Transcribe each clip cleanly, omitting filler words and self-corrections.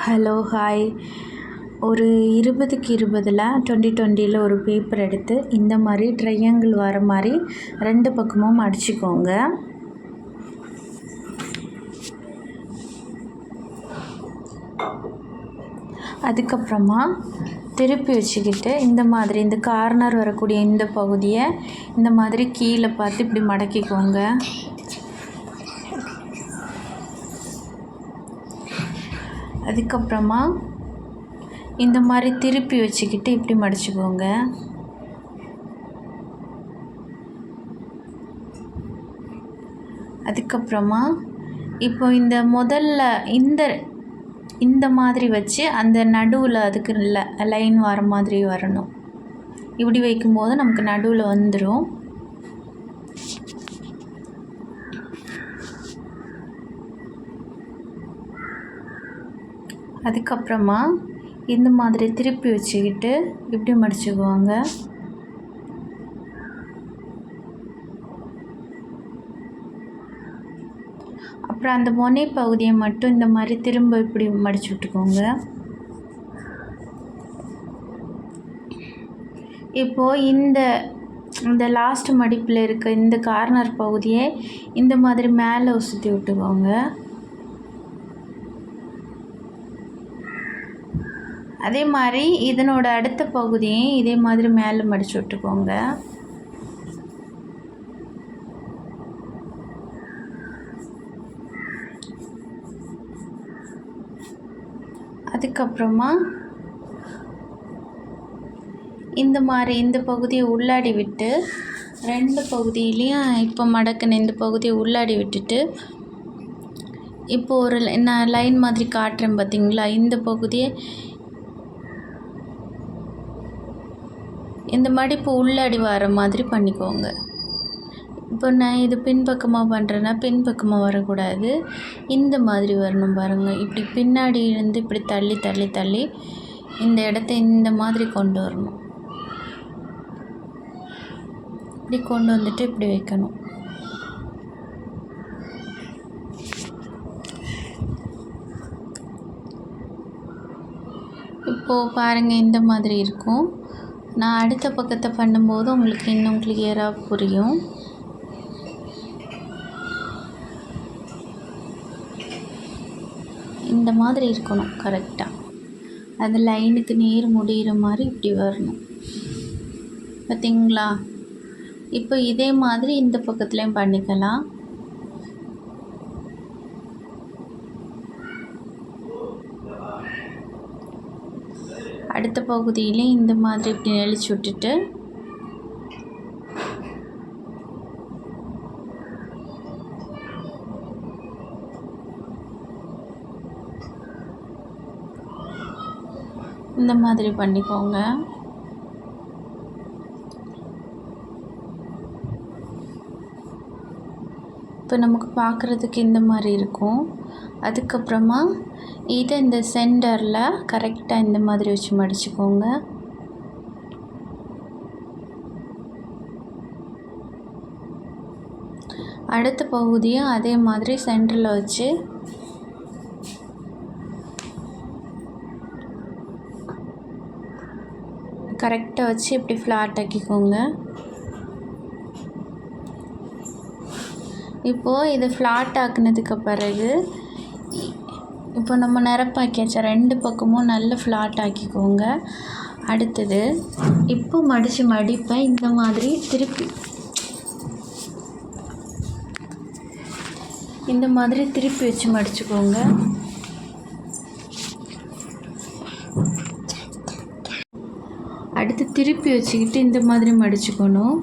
Hello hi. ஒரு 20க்கு 20ல் 2020ல் ஒரு paper எடுத்து இந்த மாதிரி ட்ரையாங்கிள் வர மாதிரி 2 பக்கமும் அடிச்சுக்கோங்க. அதுக்கப்புறமா திருப்பி வச்சுக்கிட்டு இந்த கார்னர் வரக்கூடிய இந்த பகுதியை இந்த மாதிரி கீழே பார்த்து இப்படி மடக்கிக்கோங்க. அதுக்கப்புறமா இந்த மாதிரி திருப்பி வச்சுக்கிட்டு இப்படி மடிச்சுக்கோங்க. அதுக்கப்புறமா இப்போ இந்த முதல்ல இந்த மாதிரி வச்சு அந்த நடுவில் அதுக்கு லைன் வர மாதிரி வரணும். இப்படி வைக்கும்போது நமக்கு நடுவில் வந்துடும். அதுக்கப்புறமா இந்த மாதிரி திருப்பி வச்சுக்கிட்டு இப்படி மடிச்சுக்குவாங்க. அப்புறம் அந்த முனை பகுதியை மட்டும் இந்த மாதிரி திரும்ப இப்படி மடிச்சு விட்டுக்கோங்க. இப்போது இந்த லாஸ்ட் மடிப்பில் இருக்க இந்த கார்னர் பகுதியை இந்த மாதிரி மேலே சுற்றி விட்டுக்கோங்க. அதே மாதிரி இதனோட அடுத்த பகுதியும் இதே மாதிரி மேலே மடிச்சு விட்டுக்கோங்க. அதுக்கப்புறமா இந்த மாதிரி இந்த பகுதியை உள்ளாடி விட்டு 2 பகுதியிலையும் இப்போ மடக்குன இந்த பகுதியை உள்ளாடி விட்டுட்டு இப்போ நான் லைன் மாதிரி காட்டுறேன் பார்த்தீங்களா, இந்த பகுதியை இந்த மடிப்பு உள்ளாடி வர மாதிரி பண்ணிக்கோங்க. இப்போ நான் இது பின்பக்கமாக பண்ணுறேன்னா பின்பக்கமாக வரக்கூடாது, இந்த மாதிரி வரணும் பாருங்கள். இப்படி பின்னாடி இருந்து இப்படி தள்ளி தள்ளி தள்ளி இந்த இடத்த இந்த மாதிரி கொண்டு வரணும். இப்படி கொண்டு வந்துட்டு இப்படி வைக்கணும். இப்போது பாருங்கள், இந்த மாதிரி இருக்கும். நான் அடுத்த பக்கத்தை பண்ணும்போது உங்களுக்கு இன்னும் கிளியராக புரியும். இந்த மாதிரி இருக்கணும் கரெக்டாக. அது லைனுக்கு நேர் முடிகிற மாதிரி இப்படி வரணும். பார்த்தீங்களா? இப்போ இதே மாதிரி இந்த பக்கத்துலேயும் பண்ணிக்கலாம். அடுத்த பகுதியிலே இந்த மாதிரி இப்படி நெளிச்சு விட்டுட்டு இந்த மாதிரி பண்ணிக்கோங்க. இப்போ நமக்கு பார்க்குறதுக்கு இந்த மாதிரி இருக்கும். அதுக்கப்புறமா இதை இந்த சென்டரில் கரெக்டாக இந்த மாதிரி வச்சு மடிச்சுக்கோங்க. அடுத்த பகுதியும் அதே மாதிரி சென்டரில் வச்சு கரெக்டாக வச்சு இப்படி ஃப்ளாட் ஆக்கிக்கோங்க. இப்போது இது ஃப்ளாட் ஆக்குனதுக்கு பிறகு இப்போ நம்ம நிரப்பாக்கியாச்சா, 2 பக்கமும் நல்ல ஃப்ளாட் ஆக்கிக்கோங்க. அடுத்தது இப்போ மடிப்பை இந்த மாதிரி திருப்பி வச்சு மடிச்சுக்கோங்க. அடுத்து திருப்பி வச்சுக்கிட்டு இந்த மாதிரி மடிச்சுக்கணும்.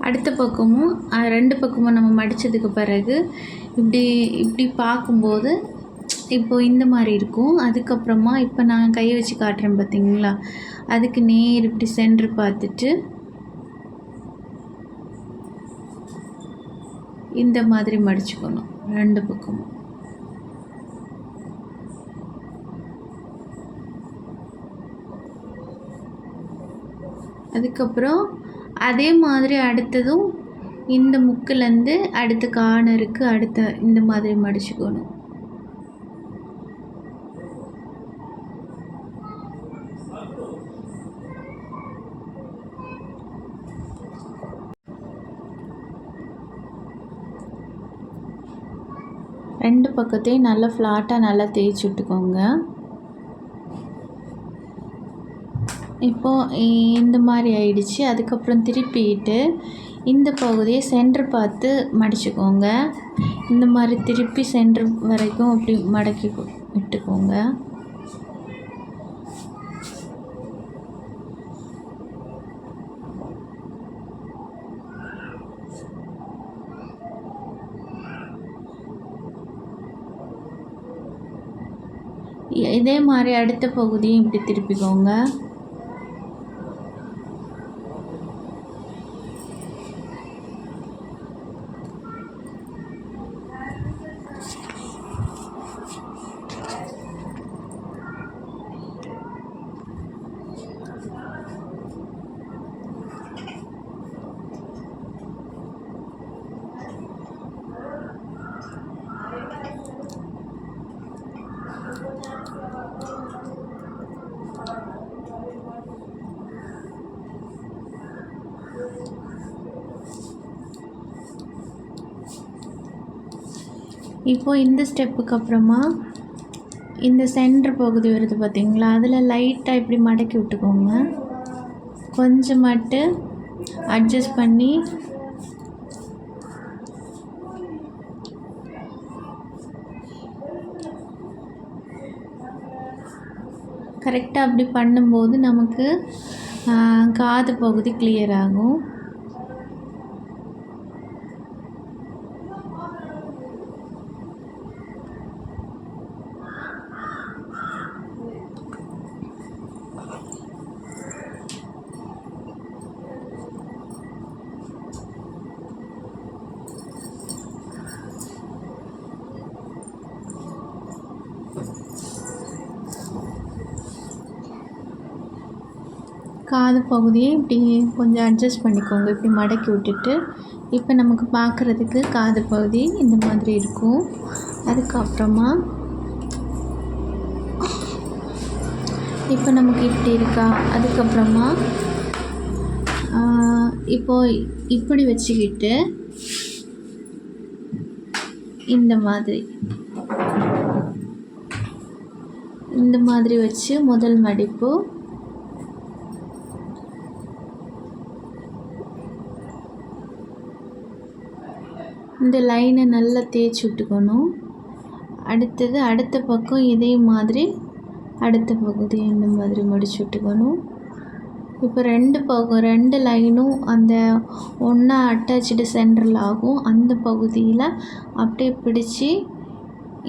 அடுத்த பக்கமும் 2 பக்கமும் நம்ம மடித்ததுக்கு பிறகு இப்படி பார்க்கும்போது இப்போ இந்த மாதிரி இருக்கும். அதுக்கப்புறமா இப்போ நான் கையை வச்சு காட்டுறேன் பார்த்தீங்களா, அதுக்கு நேர் இப்படி சென்டர் பார்த்துட்டு இந்த மாதிரி மடிச்சுக்கணும் 2 பக்கமும். அதுக்கப்புறம் அதே மாதிரி அடுத்ததும் இந்த முக்குலேருந்து அடுத்த கார்னருக்கு அடுத்த இந்த மாதிரி மடிச்சுக்கணும். ரெண்டு பக்கத்தையும் நல்லா ஃப்ளாட்டாக நல்லா தேய்ச்சி விட்டுக்கோங்க. இப்போது இந்த மாதிரி ஆயிடுச்சு. அதுக்கப்புறம் திருப்பிட்டு இந்த பகுதியை சென்டர் பார்த்து மடிச்சுக்கோங்க. இந்த மாதிரி திருப்பி சென்டர் வரைக்கும் அப்படி மடக்கி விட்டுக்கோங்க. இதே மாதிரி அடுத்த பகுதியும் இப்படி திருப்பிக்கோங்க. இப்போது இந்த ஸ்டெப்புக்கு அப்புறமா இந்த சென்டர் பகுதி வருது பார்த்திங்களா, அதில் லைட்டாக இப்படி மடக்கி விட்டுக்கோங்க. கொஞ்சமாட்டு அட்ஜஸ்ட் பண்ணி கரெக்டாக அப்படி பண்ணும்போது நமக்கு காது பகுதி கிளியர் ஆகும். காது பகுதியை இப்படி கொஞ்சம் அட்ஜஸ்ட் பண்ணிக்கோங்க. இப்படி மடக்கி விட்டுட்டு இப்போ நமக்கு பார்க்குறதுக்கு காது பகுதி இந்த மாதிரி இருக்கும். அதுக்கப்புறமா இப்போ நமக்கு இப்படி இருக்கா. அதுக்கப்புறமா இப்போது இப்படி வச்சுக்கிட்டு இந்த மாதிரி வச்சு முதல் மடிப்பு, இந்த லைனை நல்லா தேய்ச்சி விட்டுக்கணும். அடுத்தது அடுத்த பக்கம் இதே மாதிரி அடுத்த பகுதி இந்த மாதிரி மடிச்சு விட்டுக்கணும். இப்போ ரெண்டு லைனும் அந்த ஒன்றா அட்டாச்சு சென்டரில் ஆகும். அந்த பகுதியில் அப்படியே பிடிச்சி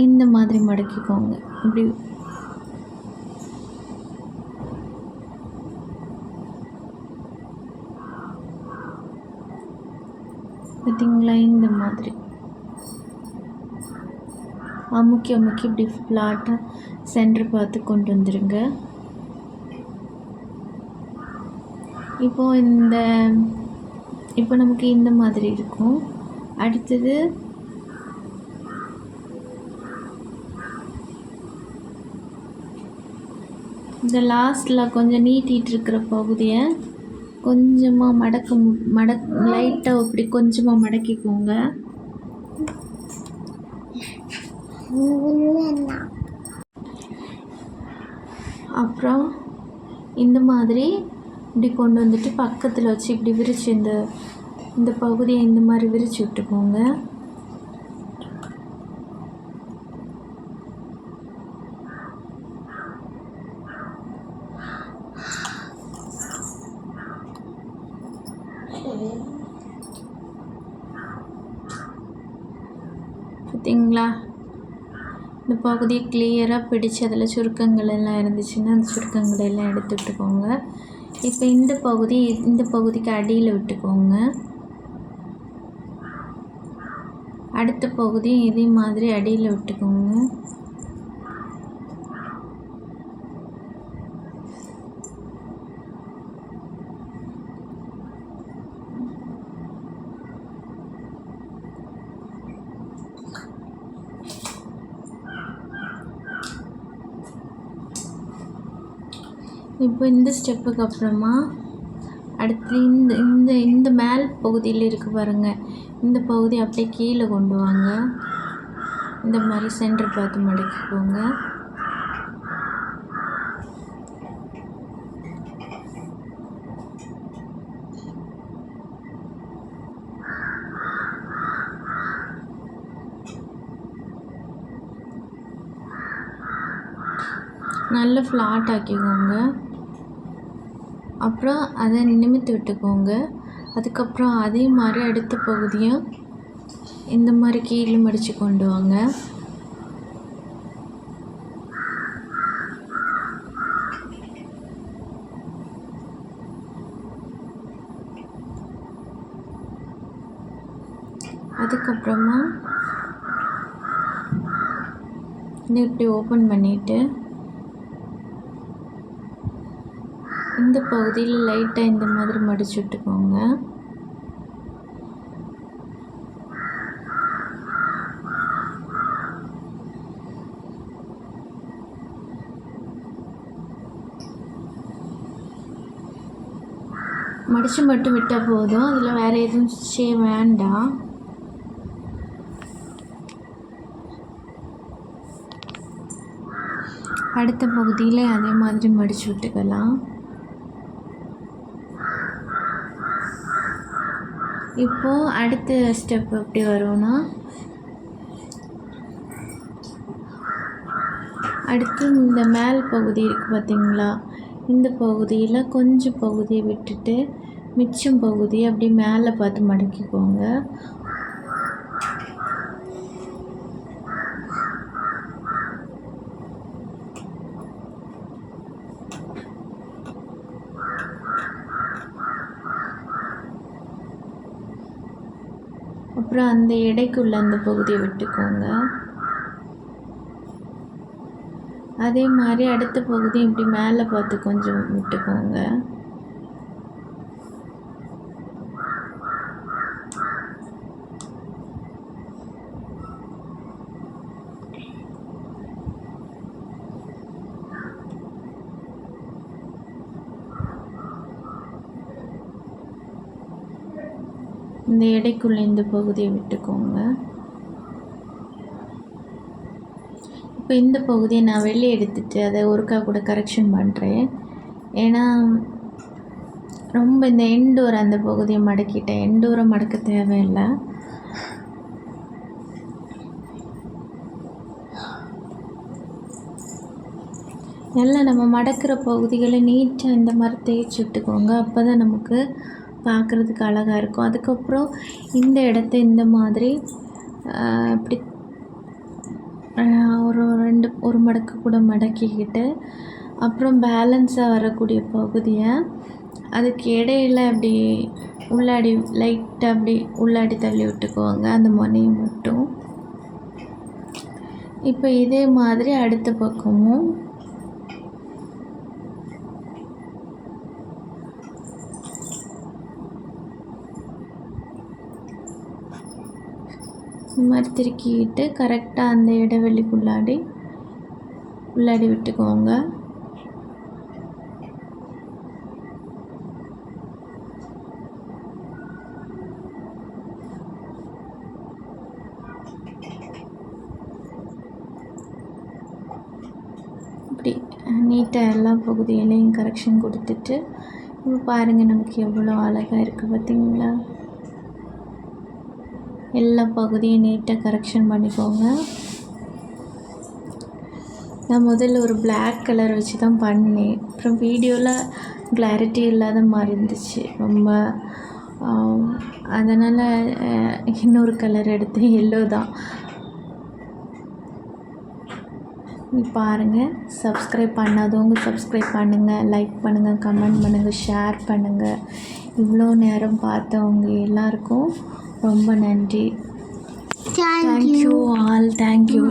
இந்த மாதிரி மடக்கிக்கோங்க. இப்படி பார்த்தீங்களா, இந்த மாதிரி அமுக்கி இப்படி ஃப்ளாட்டாக சென்டர் பார்த்து கொண்டு வந்துடுங்க. இப்போ நமக்கு இந்த மாதிரி இருக்கும். அடுத்தது இந்த லாஸ்ட்டில் கொஞ்சம் நீட்டிகிட்டு இருக்கிற பகுதியை கொஞ்சமாக லைட்டாக இப்படி கொஞ்சமாக மடக்கிக்கோங்க. அப்புறம் இந்த மாதிரி இப்படி கொண்டு வந்துட்டு பக்கத்தில் வச்சு இப்படி விரித்து இந்த பகுதியை இந்த மாதிரி விரித்து விட்டுக்கோங்க. பார்த்தீங்களா, இந்த பகுதியை கிளியராக பிடிச்சி அதில் சுருக்கங்கள் எல்லாம் இருந்துச்சுன்னா அந்த சுருக்கங்களை எல்லாம் எடுத்து விட்டுக்கோங்க. இப்போ இந்த பகுதிக்கு அடியில் விட்டுக்கோங்க. அடுத்த பகுதியும் இதே மாதிரி அடியில் விட்டுக்கோங்க. இப்போ இந்த ஸ்டெப்புக்கு அப்புறமா அடுத்து இந்த இந்த இந்த மேல் பகுதியில் இருக்குது பாருங்கள், இந்த பகுதி அப்படியே கீழே கொண்டு வாங்க. இந்த மாதிரி சென்டர் பார்த்து மடக்கிக்கோங்க. நல்லா ஃப்ளாட் ஆக்கிக்கோங்க. அப்புறம் அதை நிமிர்த்தி விட்டுக்கோங்க. அதுக்கப்புறம் அதே மாதிரி அடுத்த பகுதியும் இந்த மாதிரி கீழே மடித்து கொண்டு வாங்க. அதுக்கப்புறமா இப்படி ஓப்பன் பண்ணிவிட்டு இந்த பகுதியில் லைட்டாக இந்த மாதிரி மடிச்சு விட்டுக்கோங்க. மடித்து மட்டும் விட்டால் போதும், அதில் வேறு எதுவும் செய்ய வேண்டாம். அடுத்த பகுதியில் அதே மாதிரி மடித்து விட்டுக்கலாம். இப்போது அடுத்த ஸ்டெப் எப்படி வரும்னா, அடுத்து இந்த மேல் பகுதி இருக்குது பார்த்திங்களா, இந்த பகுதியில் கொஞ்சம் பகுதியை விட்டுட்டு மிச்சம் பகுதியை அப்படி மேலே பார்த்து மடக்கிக்கோங்க. அப்புறம் அந்த எடைக்குள்ள அந்த பகுதியை விட்டுக்கோங்க. அதே மாதிரி அடுத்த பகுதி இப்படி மேலே பார்த்து கொஞ்சம் விட்டுக்கோங்க. இந்த எடைக்குள்ள இந்த பகுதியை விட்டுக்கோங்க. இப்போ இந்த பகுதியை நான் வெளியே எடுத்துட்டு அதை ஒருக்கா கூட கரெக்ஷன் பண்ணுறேன். ஏன்னா ரொம்ப இந்த எண்டோரை அந்த பகுதியை மடக்கிட்டேன். எண்டோரை மடக்க தேவையில்லை. நல்லா நம்ம மடக்கிற பகுதிகளை நீட்டாக இந்த மாதிரி தேய்ச்சி விட்டுக்கோங்க. அப்போ தான் நமக்கு பார்க்குறதுக்கு அழகாக இருக்கும். அதுக்கப்புறம் இந்த இடத்த இந்த மாதிரி இப்படி ஒரு மடக்கு கூட மடக்கிக்கிட்டு, அப்புறம் பேலன்ஸாக வரக்கூடிய பகுதியை அதுக்கு இடையில அப்படி உள்ளாடி லைட்டாக அப்படி உள்ளாடி தள்ளி விட்டுக்குவாங்க, அந்த முனையை மட்டும். இப்போ இதே மாதிரி அடுத்த பக்கமும் இந்த மாதிரி திருக்கிட்டு கரெக்டாக அந்த இடைவெளிக்குள்ளாடி உள்ளாடி விட்டுக்கோங்க. இப்படி நீட்டாக எல்லா பகுதியிலையும் கரெக்ஷன் கொடுத்துட்டு, இப்போ பாருங்கள் நமக்கு எவ்வளோ அழகாக இருக்குது பார்த்தீங்களா. எல்லா பகுதியும் நீட்டாக கரெக்ஷன் பண்ணிக்கோங்க. நான் முதல்ல ஒரு பிளாக் கலர் வச்சு தான் பண்ணேன். அப்புறம் வீடியோவில் கிளாரிட்டி இல்லாத மாதிரி இருந்துச்சு ரொம்ப. அதனால் இன்னொரு கலர் எடுத்து எல்லோ தான். பாருங்கள், சப்ஸ்கிரைப் பண்ணாதவங்க சப்ஸ்கிரைப் பண்ணுங்கள், லைக் பண்ணுங்கள், கமெண்ட் பண்ணுங்கள், ஷேர் பண்ணுங்கள். இவ்வளோ நேரம் பார்த்தவங்க எல்லாருக்கும் ரொம்ப நன்றி. Thank you all. தேங்க்யூ.